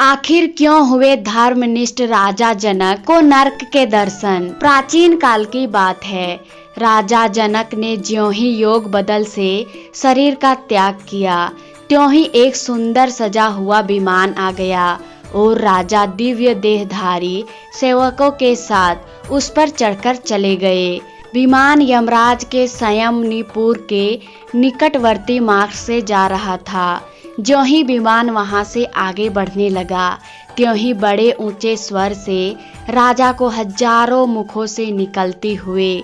आखिर क्यों हुए धर्मनिष्ठ राजा जनक को नरक के दर्शन। प्राचीन काल की बात है। राजा जनक ने ज्यों ही योग बदल से शरीर का त्याग किया, त्यों ही एक सुंदर सजा हुआ विमान आ गया और राजा दिव्य देहधारी सेवकों के साथ उस पर चढ़कर चले गए। विमान यमराज के संयमनीपुर के निकटवर्ती मार्ग से जा रहा था। ज्यों ही विमान वहां से आगे बढ़ने लगा, त्यों ही बड़े ऊंचे स्वर से राजा को हजारों मुखों से निकलती हुए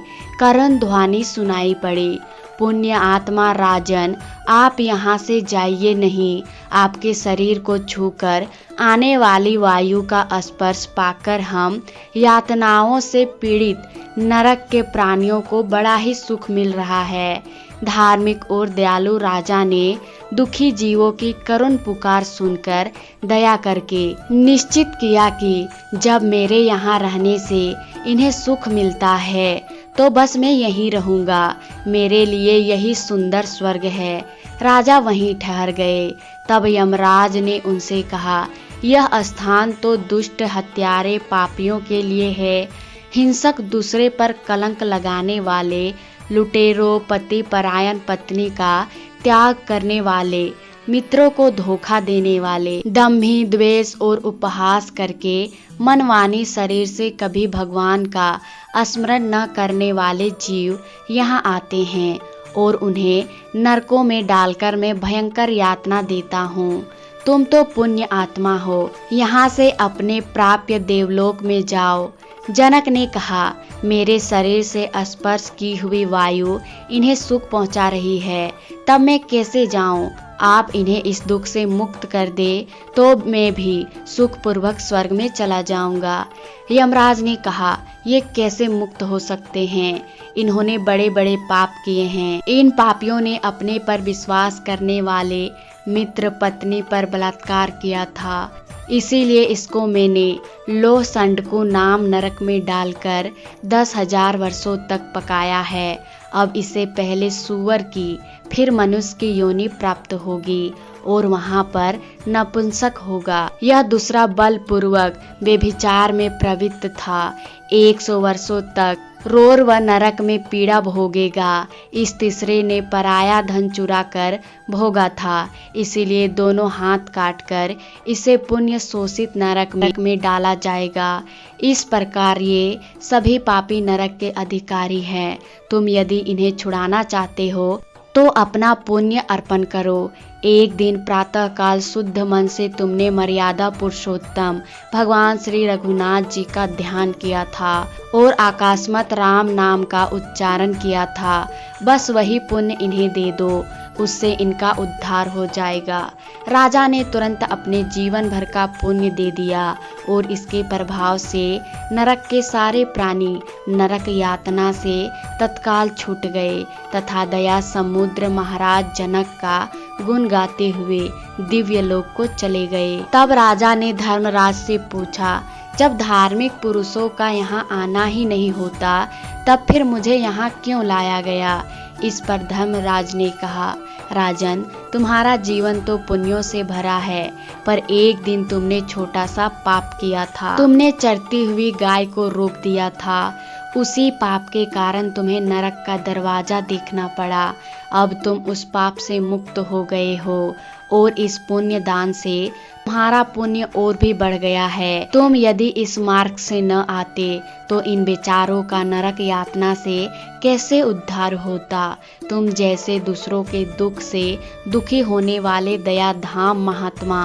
करुण ध्वनि सुनाई पड़ी। पुण्य आत्मा राजन, आप यहाँ से जाइए नहीं। आपके शरीर को छूकर आने वाली वायु का स्पर्श पाकर हम यातनाओं से पीड़ित नरक के प्राणियों को बड़ा ही सुख मिल रहा है। धार्मिक और दयालु राजा ने दुखी जीवों की करुण पुकार सुनकर दया करके निश्चित किया कि जब मेरे यहाँ रहने से इन्हें सुख मिलता है तो बस मैं यहीं रहूँगा। मेरे लिए यही सुंदर स्वर्ग है। राजा वहीं ठहर गए। तब यमराज ने उनसे कहा, यह स्थान तो दुष्ट हत्यारे पापियों के लिए है। हिंसक, दूसरे पर कलंक लगाने वाले, लुटेरों, पति परायण पत्नी का त्याग करने वाले, मित्रों को धोखा देने वाले, दंभी, द्वेष और उपहास करके मनमानी शरीर से कभी भगवान का स्मरण न करने वाले जीव यहाँ आते हैं और उन्हें नरकों में डालकर मैं भयंकर यातना देता हूँ। तुम तो पुण्य आत्मा हो, यहाँ से अपने प्राप्य देवलोक में जाओ। जनक ने कहा, मेरे शरीर से स्पर्श की हुई वायु इन्हें सुख पहुँचा रही है, तब मैं कैसे जाऊँ। आप इन्हें इस दुख से मुक्त कर दे तो मैं भी सुखपूर्वक स्वर्ग में चला जाऊंगा। यमराज ने कहा, ये कैसे मुक्त हो सकते हैं। इन्होंने बड़े बड़े पाप किए हैं। इन पापियों ने अपने पर विश्वास करने वाले मित्र पत्नी पर बलात्कार किया था। इसीलिए इसको मैंने लोह संडकू नाम नरक में डालकर 10,000 वर्षों तक पकाया है। अब इसे पहले सूअर की, फिर मनुष्य की योनि प्राप्त होगी और वहाँ पर नपुंसक होगा। यह दूसरा बलपूर्वक व्यभिचार में प्रवृत्त था। 100 वर्षों तक रोर व नरक में पीड़ा भोगेगा। इस तीसरे ने पराया धन चुरा कर भोगा था, इसीलिए दोनों हाथ काटकर इसे पुण्य शोषित नरक में डाला जाएगा। इस प्रकार ये सभी पापी नरक के अधिकारी हैं। तुम यदि इन्हें छुड़ाना चाहते हो तो अपना पुण्य अर्पण करो। एक दिन प्रातःकाल शुद्ध मन से तुमने मर्यादा पुरुषोत्तम भगवान श्री रघुनाथ जी का ध्यान किया था और आकाशमत राम नाम का उच्चारण किया था। बस वही पुण्य इन्हें दे दो, उससे इनका उद्धार हो जाएगा। राजा ने तुरंत अपने जीवन भर का पुण्य दे दिया और इसके प्रभाव से नरक के सारे प्राणी नरक यातना से तत्काल छूट गए तथा दया समुद्र महाराज जनक का गुण गाते हुए दिव्य लोक को चले गए। तब राजा ने धर्मराज से पूछा, जब धार्मिक पुरुषों का यहाँ आना ही नहीं होता तब फिर मुझे यहाँ क्यों लाया गया। इस पर धर्मराज ने कहा, राजन, तुम्हारा जीवन तो पुण्यों से भरा है, पर एक दिन तुमने छोटा सा पाप किया था। तुमने चरती हुई गाय को रोक दिया था। उसी पाप के कारण तुम्हें नरक का दरवाजा देखना पड़ा। अब तुम उस पाप से मुक्त हो गए हो और इस पुण्य दान से तुम्हारा पुण्य और भी बढ़ गया है। तुम यदि इस मार्ग से न आते तो इन बेचारों का नरक यातना से कैसे उद्धार होता। तुम जैसे दूसरों के दुख से दुखी होने वाले दया धाम महात्मा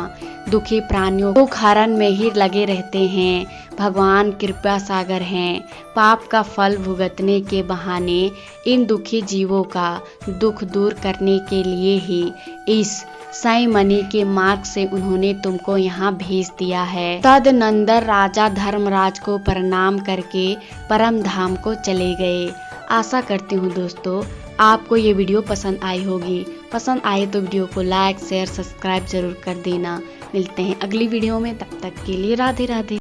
दुखी प्राणियों को हरण में ही लगे रहते हैं। भगवान कृपा सागर हैं। पाप का फल भुगतने के बहाने इन दुखी जीवों का दुख दूर करने के लिए ही इस संयमनी के मार्ग से उन्होंने तुमको यहाँ भेज दिया है। तदनंतर राजा धर्मराज को प्रणाम करके परम धाम को चले गए। आशा करती हूँ दोस्तों आपको ये वीडियो पसंद आई होगी। पसंद आए तो वीडियो को लाइक, शेयर, सब्सक्राइब जरूर कर देना। मिलते हैं अगली वीडियो में, तब तक के लिए राधे राधे।